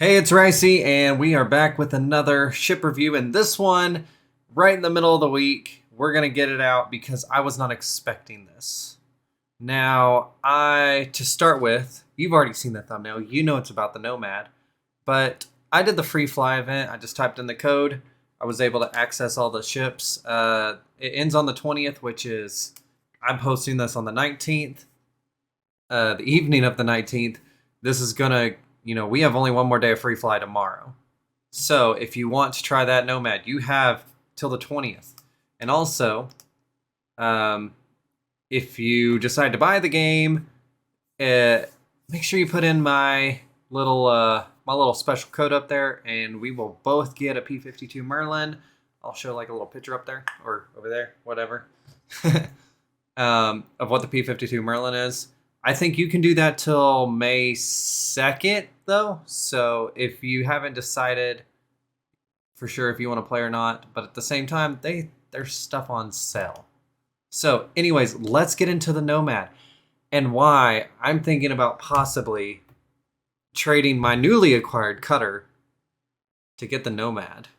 Hey, it's Ricey, and we are back with another ship review. And this one, right in the middle of the week, we're going to get it out because I was not expecting this. Now, to start with, you've already seen the thumbnail. You know it's about the Nomad. But I did the free fly event. I just typed in the code. I was able to access all the ships. It ends on the 20th, which is, I'm posting this on the 19th, the evening of the 19th. This is going to we have only one more day of free fly tomorrow. So if you want to try that Nomad, you have till the 20th. And also, if you decide to buy the game, make sure you put in my little special code up there, and we will both get a P-52 Merlin. I'll show like a little picture up there or over there, whatever, of what the P-52 Merlin is. I think you can do that till May 2nd, though. So if you haven't decided for sure if you want to play or not, but at the same time, there's stuff on sale. So anyways, let's get into the Nomad and why I'm thinking about possibly trading my newly acquired cutter to get the Nomad.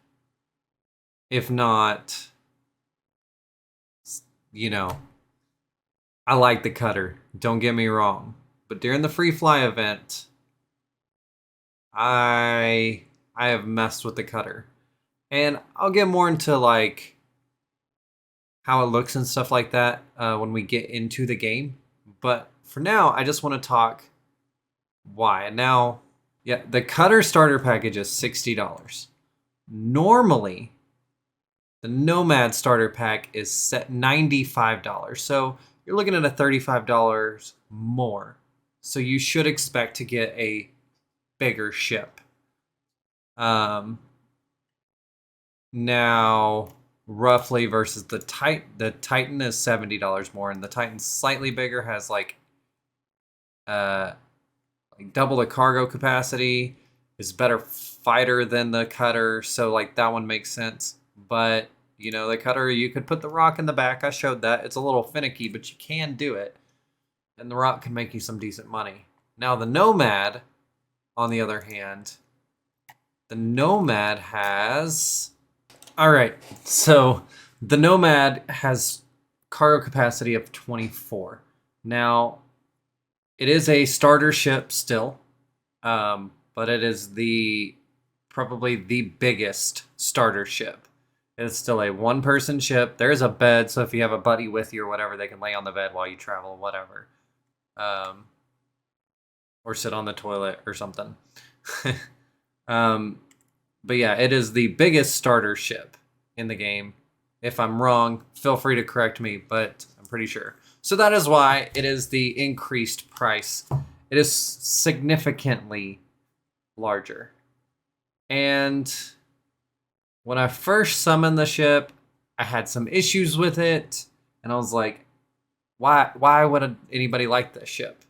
If not, I like the cutter, don't get me wrong. But during the free fly event, I have messed with the cutter. And I'll get more into like how it looks and stuff like that when we get into the game. But for now, I just want to talk why. Now, yeah, the cutter starter package is $60. Normally, the Nomad starter pack is set $95. So you're looking at a $35 more. So you should expect to get a bigger ship. Now, roughly versus the Titan is $70 more, and the Titan's slightly bigger, has like double the cargo capacity, is better fighter than the cutter, so like that one makes sense. But the cutter, you could put the rock in the back. I showed that. It's a little finicky, but you can do it. And the rock can make you some decent money. Now, the Nomad, on the other hand, the Nomad has... Alright, so the Nomad has cargo capacity of 24. Now, it is a starter ship still, but it is probably the biggest starter ship. It's still a one-person ship. There's a bed, so if you have a buddy with you or whatever, they can lay on the bed while you travel, whatever. Or sit on the toilet or something. But yeah, it is the biggest starter ship in the game. If I'm wrong, feel free to correct me, but I'm pretty sure. So that is why it is the increased price. It is significantly larger. And when I first summoned the ship, I had some issues with it, and I was like, why would anybody like this ship?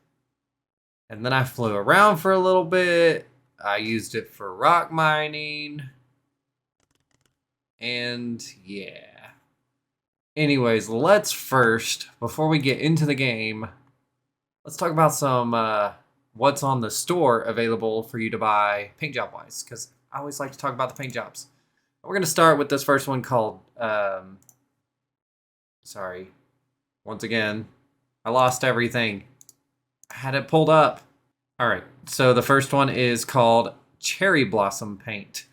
And then I flew around for a little bit. I used it for rock mining. And yeah. Anyways, let's first, before we get into the game, let's talk about some what's on the store available for you to buy paint job wise, because I always like to talk about the paint jobs. We're going to start with this first one called, sorry, once again, I lost everything. I had it pulled up. All right, so the first one is called Cherry Blossom Paint,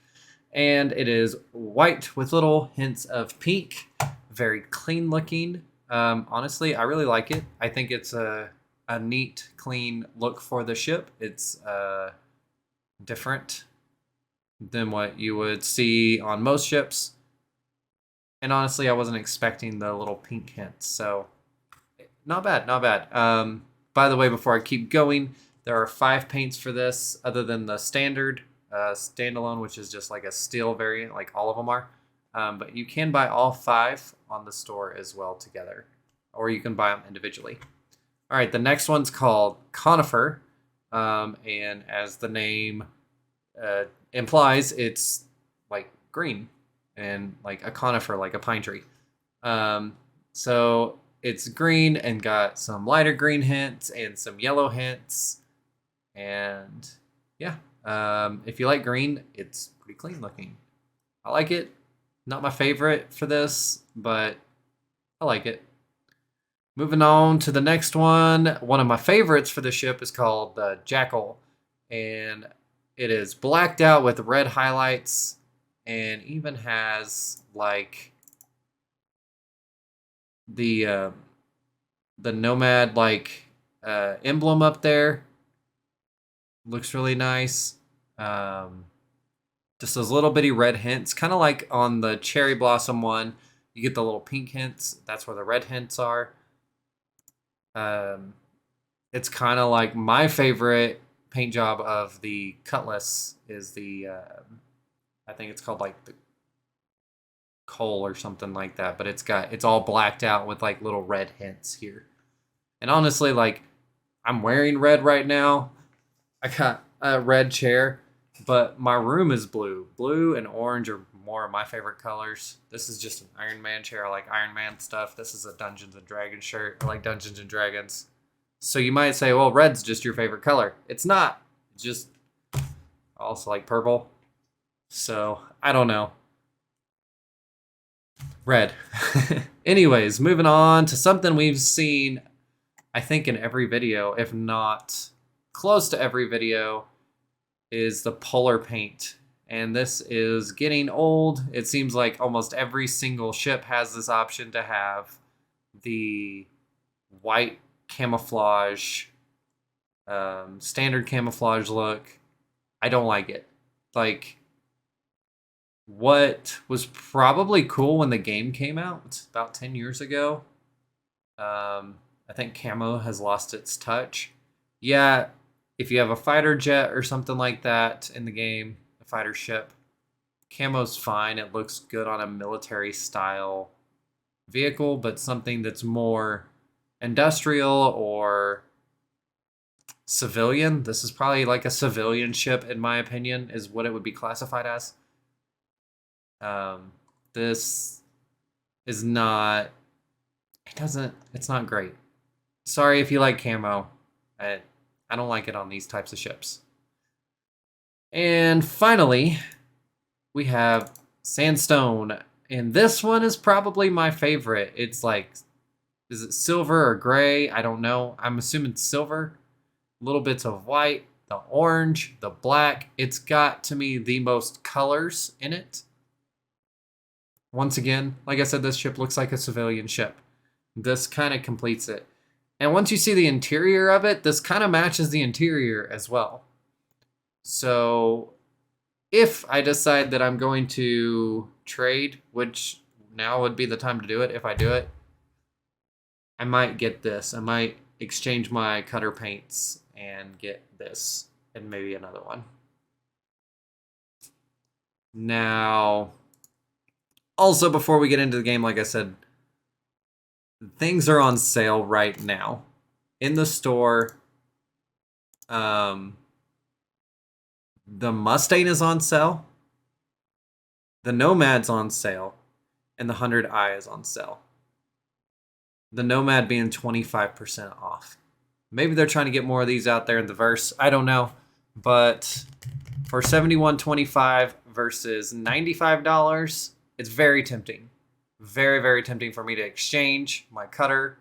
and it is white with little hints of pink, very clean looking. Honestly, I really like it. I think it's a neat, clean look for the ship. It's different than what you would see on most ships. And honestly, I wasn't expecting the little pink hints, so not bad, not bad. By the way, before I keep going, there are 5 paints for this, other than the standard standalone, which is just like a steel variant, like all of them are. But you can buy all 5 on the store as well together, or you can buy them individually. All right, the next one's called Conifer, and as the name implies, it's like green and like a conifer, like a pine tree. So it's green and got some lighter green hints and some yellow hints. And yeah, If you like green, it's pretty clean looking. I like it. Not my favorite for this, but I like it. Moving on to the next one. One of my favorites for the ship is called the Jackal. And it is blacked out with red highlights and even has like the Nomad like emblem up there. Looks really nice. Just those little bitty red hints, kind of like on the Cherry Blossom one. You get the little pink hints. That's where the red hints are. It's kind of like my favorite paint job of the Cutlass is the, I think it's called like the Coal or something like that. But it's all blacked out with like little red hints here. And honestly, like I'm wearing red right now. I got a red chair, but my room is blue. Blue and orange are more of my favorite colors. This is just an Iron Man chair. I like Iron Man stuff. This is a Dungeons and Dragons shirt. I like Dungeons and Dragons. So you might say, well, red's just your favorite color. It's not. It's just I also like purple. So I don't know. Red. Anyways, moving on to something we've seen, I think, in every video, if not close to every video, is the polar paint. And this is getting old. It seems like almost every single ship has this option to have the white camouflage, standard camouflage look. I don't like it. Like, what was probably cool when the game came out about 10 years ago, I think camo has lost its touch. Yeah, if you have a fighter jet or something like that in the game, a fighter ship, camo's fine. It looks good on a military style vehicle, but something that's more industrial or civilian, this is probably like a civilian ship in my opinion, is what it would be classified as. This is not, it's not great. Sorry if you like camo. I don't like it on these types of ships. And finally, we have sandstone. And this one is probably my favorite. It's like, is it silver or gray? I don't know. I'm assuming silver. Little bits of white, the orange, the black. It's got, to me, the most colors in it. Once again, like I said, this ship looks like a civilian ship. This kind of completes it. And once you see the interior of it, this kind of matches the interior as well. So if I decide that I'm going to trade, which now would be the time to do it if I do it, I might get this. I might exchange my cutter paints and get this and maybe another one. Now, also before we get into the game, like I said, things are on sale right now in the store. The Mustang is on sale, the Nomad's on sale, and the 100i is on sale. The Nomad being 25% off. Maybe they're trying to get more of these out there in the verse. I don't know. But for $71.25 versus $95, it's very tempting. Very, very tempting for me to exchange my cutter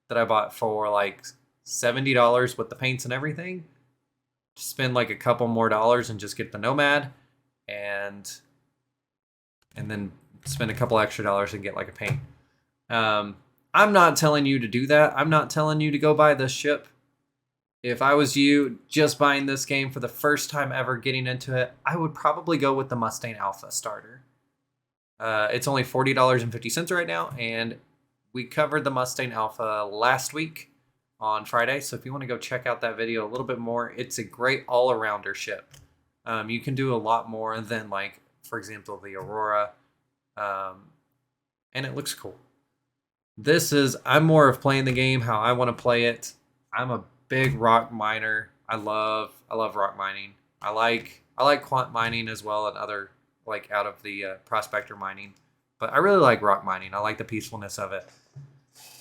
that I bought for like $70 with the paints and everything. Spend like a couple more dollars and just get the Nomad, and then spend a couple extra dollars and get like a paint. I'm not telling you to do that. I'm not telling you to go buy this ship. If I was you, just buying this game for the first time ever getting into it, I would probably go with the Mustang Alpha starter. It's only $40.50 right now, and we covered the Mustang Alpha last week on Friday. So if you want to go check out that video a little bit more, it's a great all-arounder ship. You can do a lot more than, like, for example, the Aurora, and it looks cool. I'm more of playing the game how I want to play it. I'm a big rock miner. I love rock mining. I like quant mining as well, and other, like, out of the prospector mining. But I really like rock mining. I like the peacefulness of it.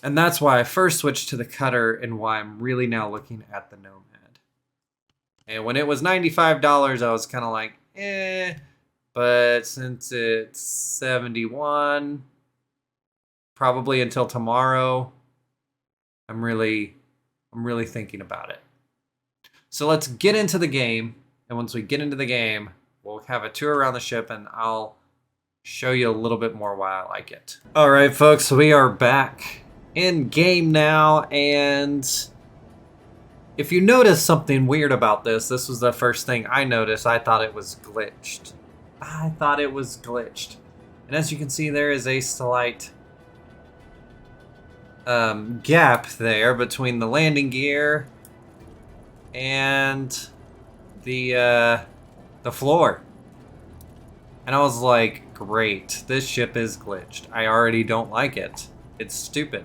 And that's why I first switched to the cutter and why I'm really now looking at the Nomad. And when it was $95, I was kind of like, eh. But since it's 71, probably until tomorrow, I'm really thinking about it. So let's get into the game. And once we get into the game, we'll have a tour around the ship and I'll show you a little bit more why I like it. All right, folks, so we are back in game now. And if you notice something weird about this was the first thing I noticed. I thought it was glitched. And as you can see, there is a slight gap there between the landing gear and the floor. And I was like, great, this ship is glitched. I already don't like it. It's stupid.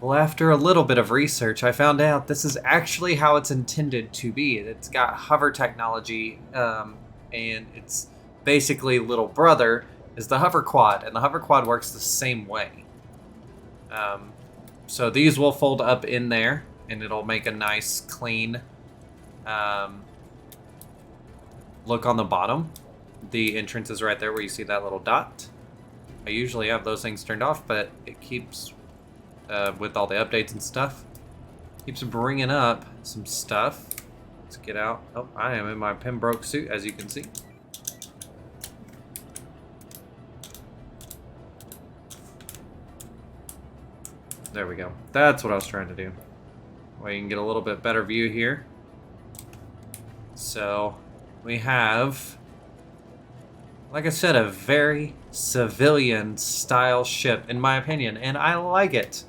Well, after a little bit of research, I found out this is actually how it's intended to be. It's got hover technology, and it's basically little brother is the hover quad, and the hover quad works the same way. So these will fold up in there, and it'll make a nice, clean look on the bottom. The entrance is right there where you see that little dot. I usually have those things turned off, but it keeps, with all the updates and stuff, keeps bringing up some stuff. Let's get out. Oh, I am in my Pembroke suit, as you can see. There we go. That's what I was trying to do. Well, you can get a little bit better view here. So, we have, like I said, a very civilian style ship, in my opinion, and I like it.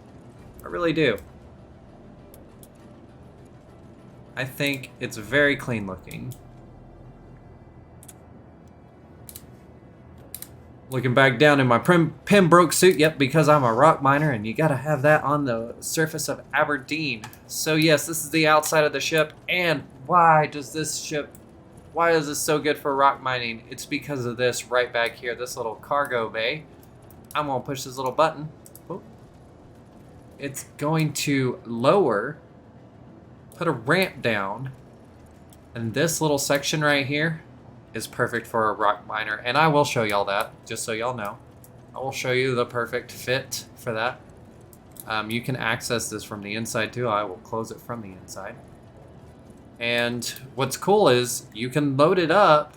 I really do. I think it's very clean looking. Looking back down in my Pembroke suit, yep, because I'm a rock miner and you gotta have that on the surface of Aberdeen. So yes, this is the outside of the ship, and why is this so good for rock mining? It's because of this right back here, this little cargo bay. I'm gonna push this little button. Whoop. It's going to lower, put a ramp down, and this little section right here is perfect for a rock miner, and I will show y'all that, just so y'all know. I will show you the perfect fit for that. You can access this from the inside too. I will close it from the inside. And what's cool is you can load it up,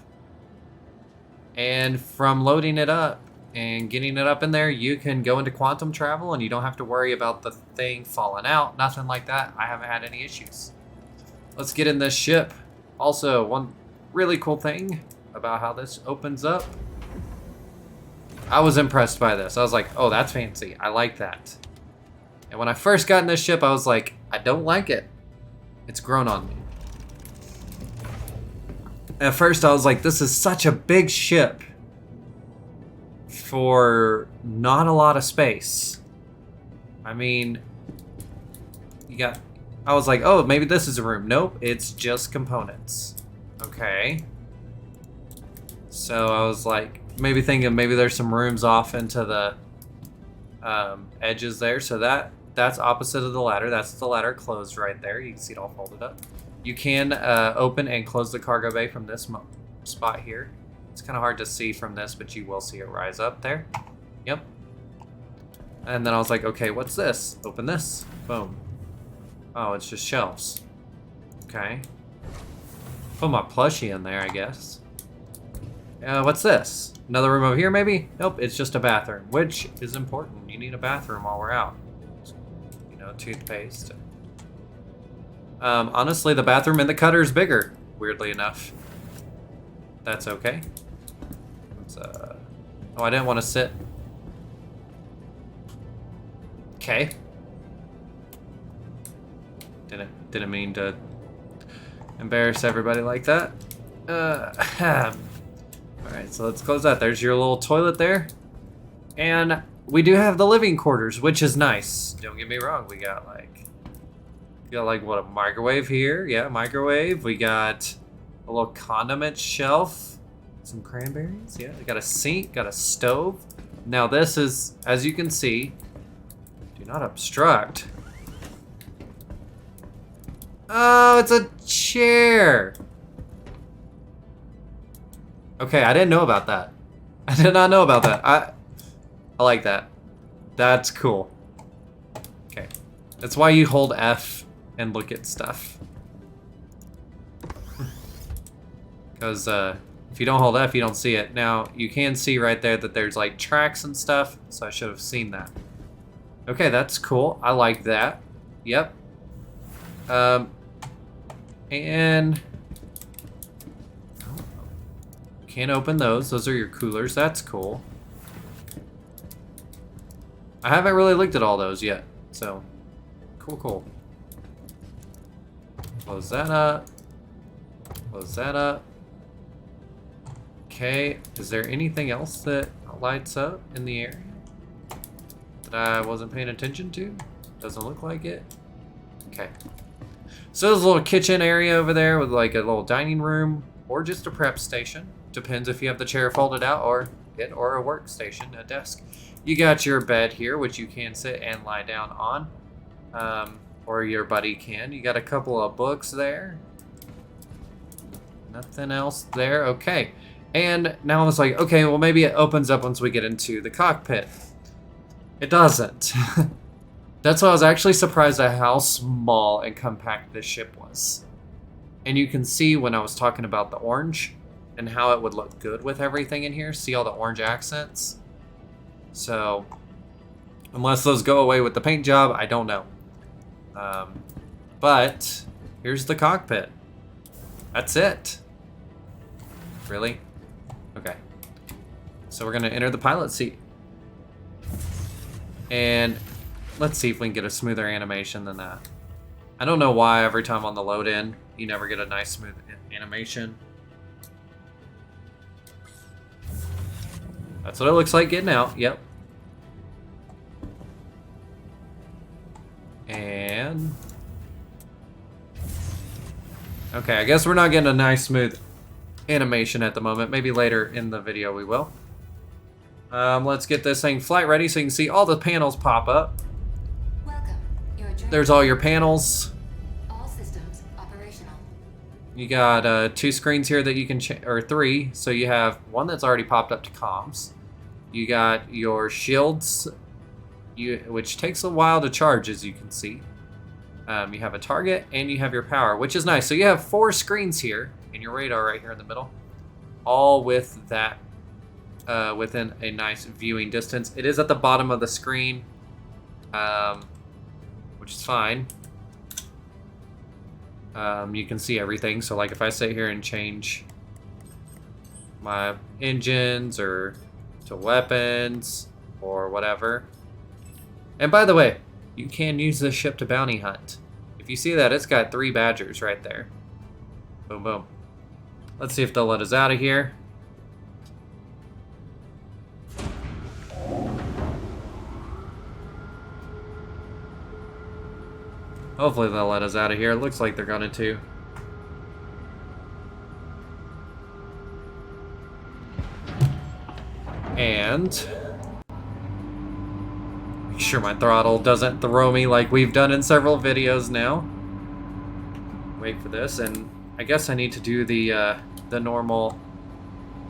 and from loading it up and getting it up in there, you can go into quantum travel and you don't have to worry about the thing falling out, nothing like that. I haven't had any issues. Let's get in this ship. Also, one really cool thing about how this opens up. I was impressed by this. I was like, oh, that's fancy. I like that. And when I first got in this ship, I was like, I don't like it. It's grown on me. At first, I was like, this is such a big ship for not a lot of space. I mean, I was like, oh, maybe this is a room. Nope, it's just components. Okay. So I was like, maybe thinking maybe there's some rooms off into the edges there. So that's opposite of the ladder. That's the ladder closed right there. You can see it all folded up. You can open and close the cargo bay from this spot here. It's kind of hard to see from this, but you will see it rise up there. Yep. And then I was like, okay, what's this? Open this. Boom. Oh, it's just shelves. Okay. Put my plushie in there, I guess. What's this? Another room over here, maybe? Nope, it's just a bathroom, which is important. You need a bathroom while we're out. You know, toothpaste. Honestly, the bathroom in the cutter is bigger, weirdly enough. That's okay. Let's, oh, I didn't want to sit. Okay. Didn't mean to embarrass everybody like that. Alright, so let's close that. There's your little toilet there. And we do have the living quarters, which is nice. Don't get me wrong, we got like what, a microwave here? Yeah, microwave. We got a little condiment shelf. Some cranberries, yeah. We got a sink, got a stove. Now this is, as you can see, do not obstruct. Oh, it's a chair. Okay, I didn't know about that. I did not know about that. I like that. That's cool. Okay. That's why you hold F and look at stuff. Because if you don't hold F, you don't see it. Now, you can see right there that there's like tracks and stuff, so I should have seen that. Okay, that's cool. I like that. Yep. And can't open those. Those are your coolers. That's cool. I haven't really looked at all those yet, so cool, cool. Close that up. Close that up. Okay, is there anything else that lights up in the area that I wasn't paying attention to? Doesn't look like it. Okay. So there's a little kitchen area over there with like a little dining room or just a prep station. Depends if you have the chair folded out or a workstation, a desk. You got your bed here, which you can sit and lie down on, or your buddy can. You got a couple of books there. Nothing else there. Okay. And now it's like, okay, well maybe it opens up once we get into the cockpit. It doesn't. That's why I was actually surprised at how small and compact this ship was. And you can see when I was talking about the orange and how it would look good with everything in here. See all the orange accents? So, unless those go away with the paint job, I don't know. But, here's the cockpit. That's it. Really? Okay. So we're gonna enter the pilot seat. And let's see if we can get a smoother animation than that. I don't know why every time on the load in, you never get a nice smooth animation. That's what it looks like getting out, yep. And... okay, I guess we're not getting a nice smooth animation at the moment. Maybe later in the video we will. Let's get this thing flight ready so you can see all the panels pop up. There's all your panels. All systems operational. You got 2 screens here that you can or 3. So you have one that's already popped up to comms. You got your shields, which takes a while to charge, as you can see. You have a target and you have your power, which is nice. So you have 4 screens here and your radar right here in the middle, all with that within a nice viewing distance. It is at the bottom of the screen, which is fine. You can see everything. So like if I sit here and change my engines or to weapons or whatever. And by the way, you can use this ship to bounty hunt. If you see that, it's got 3 badgers right there. Boom, boom. Let's see if they'll let us out of here. Hopefully they'll let us out of here. It looks like they're gonna too. And make sure my throttle doesn't throw me like we've done in several videos now. Wait for this, and I guess I need to do the normal,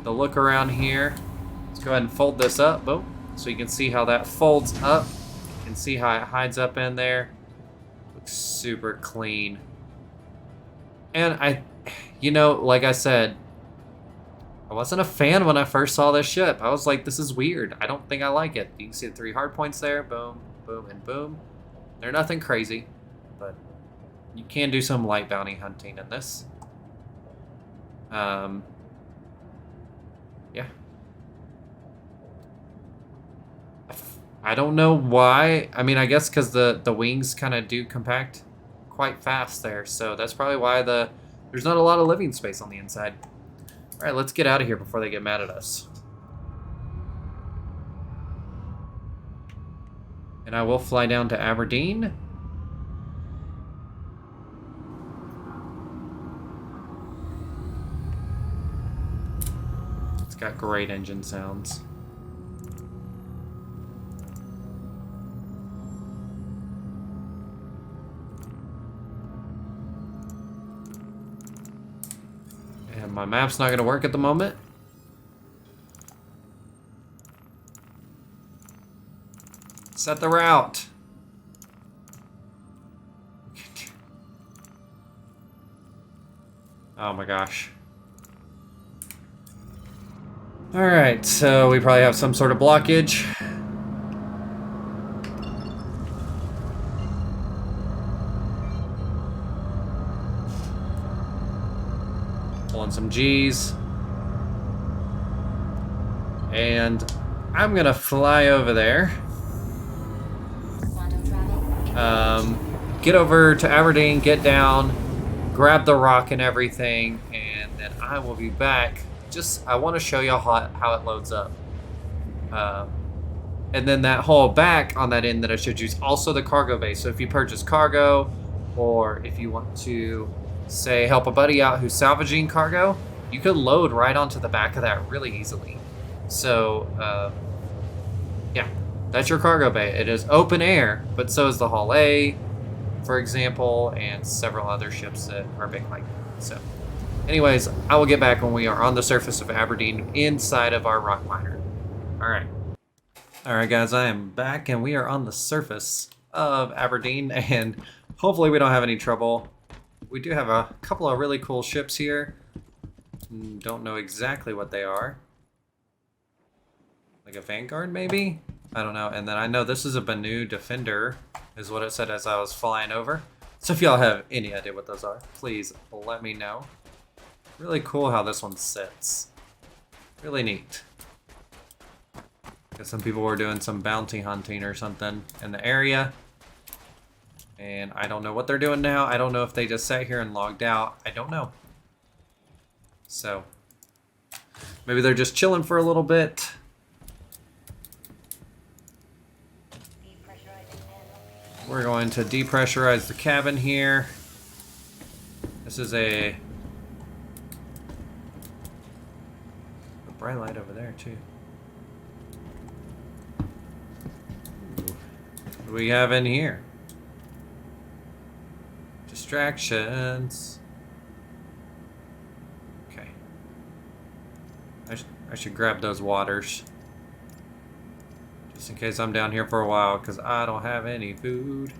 the look around here. Let's go ahead and fold this up, boom, so you can see how that folds up. You can see how it hides up in there. Looks super clean. And you know, like I said, I wasn't a fan when I first saw this ship. I was like, this is weird. I don't think I like it. You can see the 3 hard points there. Boom, boom, and boom. They're nothing crazy, but you can do some light bounty hunting in this. Yeah. I don't know why. I mean, I guess because the wings kind of do compact quite fast there. So that's probably why there's not a lot of living space on the inside. All right, let's get out of here before they get mad at us. And I will fly down to Aberdeen. It's got great engine sounds. My map's not going to work at the moment. Set the route. Oh my gosh. Alright, so we probably have some sort of blockage. Pulling some G's. And I'm gonna fly over there. Quantum travel. Get over to Aberdeen, get down, grab the rock and everything, and then I will be back. I want to show y'all how it loads up. And then that whole back on that end that I showed you is also the cargo bay. So if you purchase cargo, or if you want to, say, help a buddy out who's salvaging cargo, you could load right onto the back of that really easily. So, yeah, that's your cargo bay. It is open air, but so is the Hull A, for example, and several other ships that are big like that. So, anyways, I will get back when we are on the surface of Aberdeen inside of our rock miner. Alright. Alright guys, I am back and we are on the surface of Aberdeen and hopefully we don't have any trouble. We do have a couple of really cool ships here. Don't know exactly what they are. Like a Vanguard maybe? I don't know. And then I know this is a Banu Defender is what it said as I was flying over. So if y'all have any idea what those are, please let me know. Really cool how this one sits. Really neat. Guess some people were doing some bounty hunting or something in the area. And I don't know what they're doing now. I don't know if they just sat here and logged out. I don't know. So, maybe they're just chilling for a little bit. We're going to depressurize the cabin here. This is a bright light over there too. What do we have in here? Distractions. Okay. I should grab those waters. Just in case I'm down here for a while, because I don't have any food.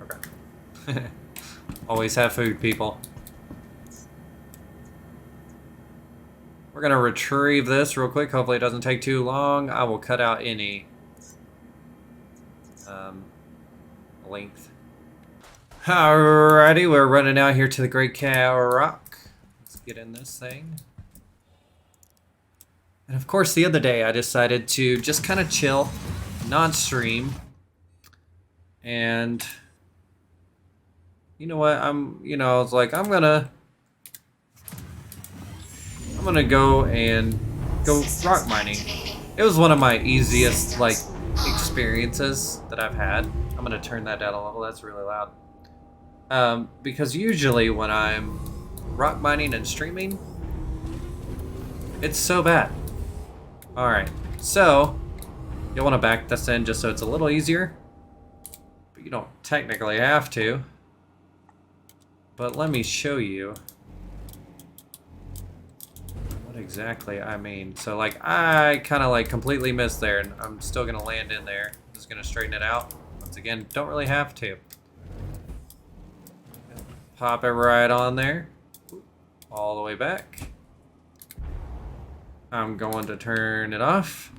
Okay. Always have food, people. We're going to retrieve this real quick. Hopefully it doesn't take too long. I will cut out any length. Alrighty, we're running out here to the Great Cow Rock. Let's get in this thing. And of course, the other day I decided to just kind of chill, non-stream. And you know what? I was like, I'm gonna go and go rock mining. It was one of my easiest experiences that I've had. I'm gonna turn that down a little. That's really loud. Because usually when I'm rock mining and streaming, it's so bad. All right, so you'll want to back this in just so it's a little easier, but you don't technically have to. But let me show you what exactly I mean. So I kind of completely missed there, and I'm still gonna land in there. I'm just gonna straighten it out. Once again, don't really have to. Pop it right on there, all the way back. I'm going to turn it off.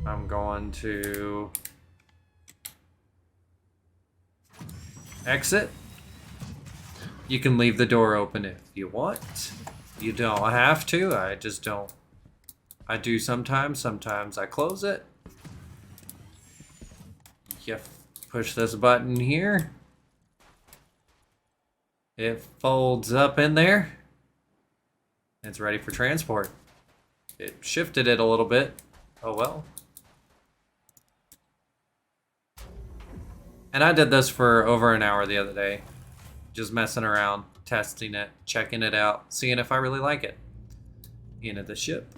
I'm going to exit. You can leave the door open if you want. You don't have to. I just don't. I do sometimes. Sometimes I close it. You push this button here. It folds up in there. It's ready for transport. It shifted it a little bit. Oh well. And I did this for over an hour the other day. Just messing around, testing it, checking it out, seeing if I really like it. Into the ship.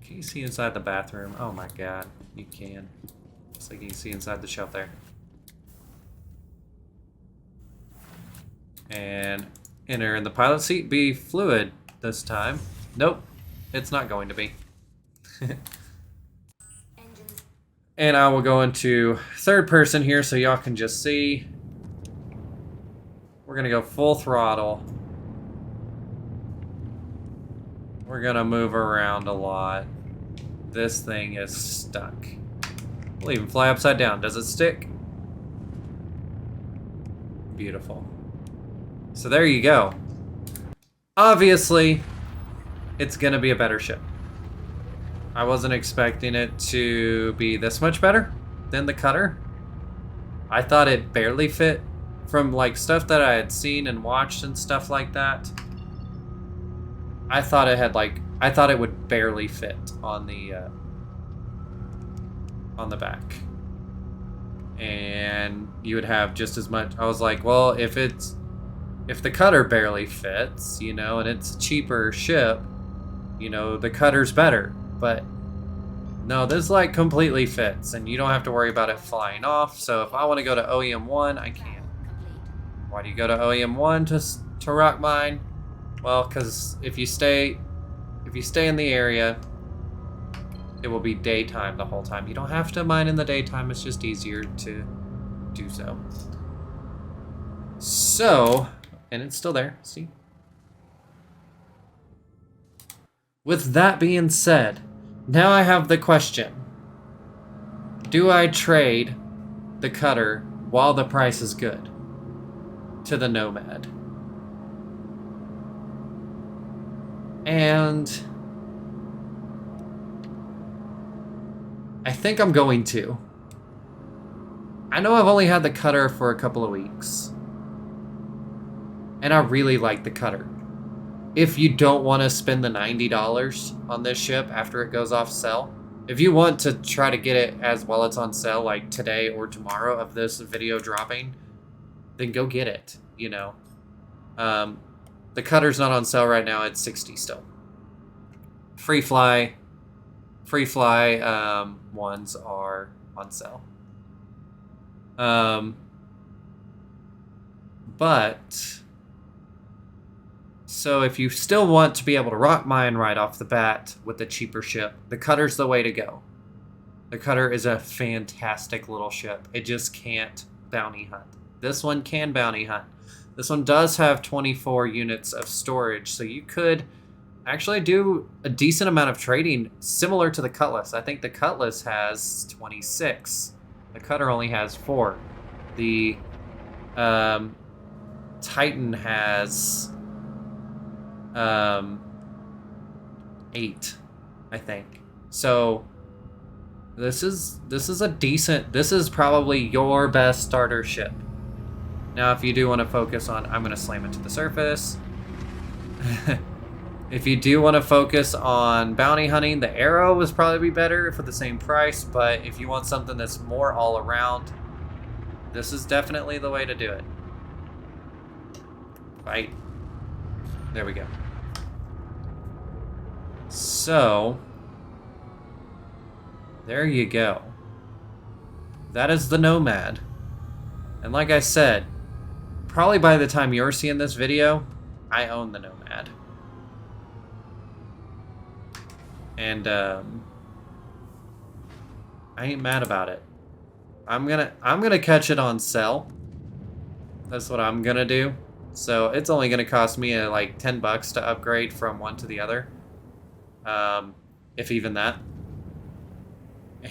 Can you see inside the bathroom? Oh my god, you can. Just like you can see inside the shelf there. And enter in the pilot seat. Be fluid this time. Nope, it's not going to be. And I will go into third person here so y'all can just see. We're gonna go full throttle. We're gonna move around a lot. This thing is stuck. We'll even fly upside down. Does it stick? Beautiful. So there you go. Obviously, it's gonna be a better ship. I wasn't expecting it to be this much better than the Cutter. I thought it barely fit from like stuff that I had seen and watched and stuff like that. I thought it had I thought it would barely fit on the back. And you would have just as much. I was like, well, if the Cutter barely fits, you know, and it's a cheaper ship, you know, the Cutter's better. But no, this like completely fits, and you don't have to worry about it flying off. So if I want to go to OEM 1, I can. Why do you go to OEM 1 to rock mine? Well, because if you stay in the area, it will be daytime the whole time. You don't have to mine in the daytime. It's just easier to do so. So, and it's still there. See. With that being said, now I have the question. Do I trade the Cutter while the price is good to the Nomad? And I think I'm going to. I know I've only had the Cutter for a couple of weeks. And I really like the Cutter. If you don't want to spend the $90 on this ship after it goes off sale, if you want to try to get it as well it's on sale like today or tomorrow of this video dropping, then go get it, you know. The Cutter's not on sale right now, it's $60 still. Free fly ones are on sale. But so if you still want to be able to rock mine right off the bat with the cheaper ship, the Cutter's the way to go. The Cutter is a fantastic little ship. It just can't bounty hunt. This one can bounty hunt. This one does have 24 units of storage, so you could actually do a decent amount of trading similar to the Cutlass. I think the Cutlass has 26. The Cutter only has 4. The Titan has 8, I think. So this is a decent. This is probably your best starter ship. Now, if you do want to focus on, I'm going to slam into the surface. If you do want to focus on bounty hunting, the Arrow would probably be better for the same price. But if you want something that's more all around, this is definitely the way to do it. Right. There we go. So, there you go. That is the Nomad. And like I said, probably by the time you're seeing this video, I own the Nomad. And I ain't mad about it. I'm gonna catch it on sale. That's what I'm gonna do. So it's only gonna cost me like $10 to upgrade from one to the other. If even that.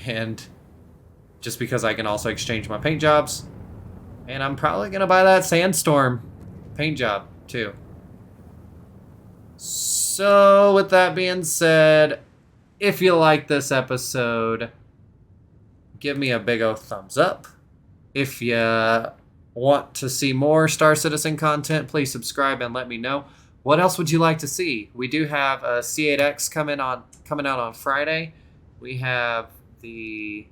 And just because I can also exchange my paint jobs. And I'm probably gonna buy that Sandstorm paint job too. So with that being said, if you like this episode, give me a big old thumbs up. If you want to see more Star Citizen content, please subscribe and let me know. What else would you like to see? We do have a C8X coming out on Friday. We have the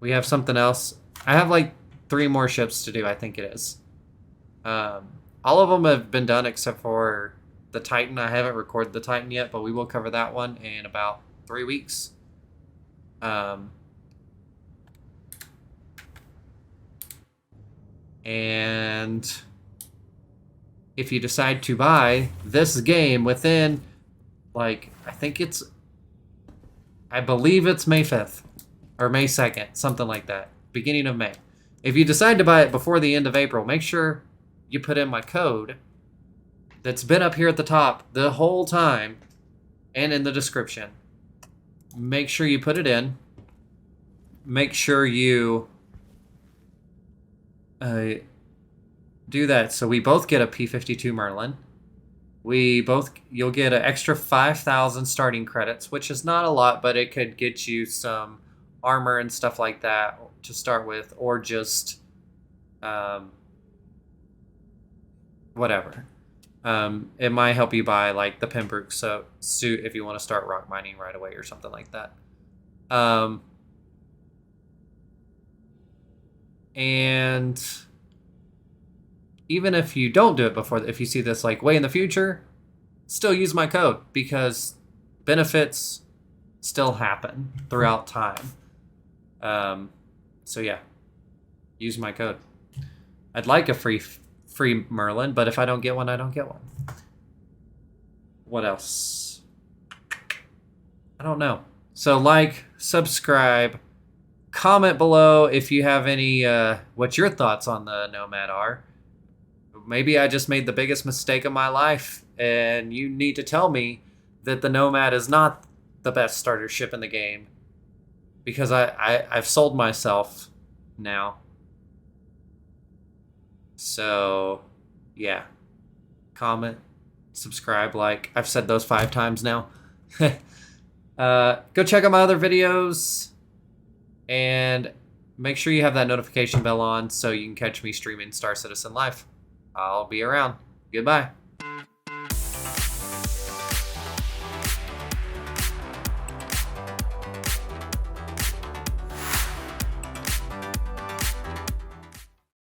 we have something else. I have like 3 more ships to do, I think it is. All of them have been done except for the Titan. I haven't recorded the Titan yet, but we will cover that one in about 3 weeks. And if you decide to buy this game within, like, I believe it's May 5th or May 2nd, something like that, beginning of May. If you decide to buy it before the end of April, make sure you put in my code that's been up here at the top the whole time and in the description. Make sure you put it in. Make sure you do that so we both get a P-52 Merlin. You'll get an extra 5,000 starting credits, which is not a lot, but it could get you some armor and stuff like that to start with, or just whatever. It might help you buy like the Pembroke suit if you want to start rock mining right away or something like that. And even if you don't do it before, if you see this like way in the future, still use my code because benefits still happen throughout time. So yeah, use my code. I'd like a free Merlin, but if I don't get one, I don't get one. What else? I don't know. So like, subscribe, comment below if you have any, what your thoughts on the Nomad are. Maybe I just made the biggest mistake of my life, and you need to tell me that the Nomad is not the best starter ship in the game, because I've sold myself now. So, yeah. Comment, subscribe, like. I've said those 5 times now. Go check out my other videos, and make sure you have that notification bell on so you can catch me streaming Star Citizen Live. I'll be around. Goodbye.